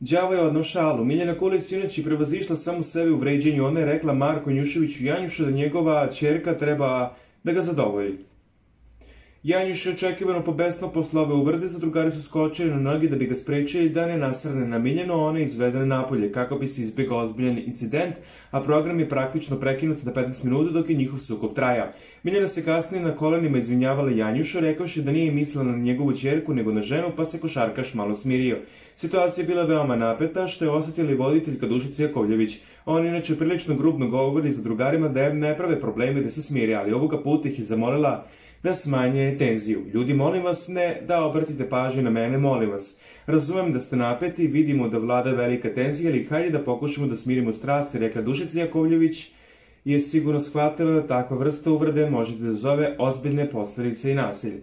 Đavo je odnao šalu. Miljana Kulić sinoć je prevazišla samu sebe u vređenju. Ona je rekla Marku Janjuševiću Janjušu da njegova ćerka treba da ga zadovolji. Janjuš je očekivano pobesno posle ove uvrede, zadrugari su skočili na noge da bi ga sprečili da ne nasrne na Miljanu, ona je izvedena napolje kako bi se izbjegao ozbiljan incident, a program je praktično prekinut na 15 minuta dok je njihov sukob trajao. Miljana se kasnije na kolenima izvinjavala Janjušu, rekavši da nije mislila na njegovu ćerku nego na ženu, pa se košarkaš malo smirio. Situacija je bila veoma napeta, što je osetila i voditeljka Dušica Jakovljević. On inače prilično grubno govori zadrugarima da ne prave probleme da se smiri, ali ovoga puta ih je zamolila da smanje tenziju. Ljudi, molim vas, ne da obratite pažnju na mene, molim vas. Razumem da ste napeti, vidimo da vlada velika tenzija, ali hajde da pokušamo da smirimo strasti, rekla Dušica Jakovljević, je sigurno shvatila da takva vrsta uvrede može da izazove ozbiljne posledice i nasilje.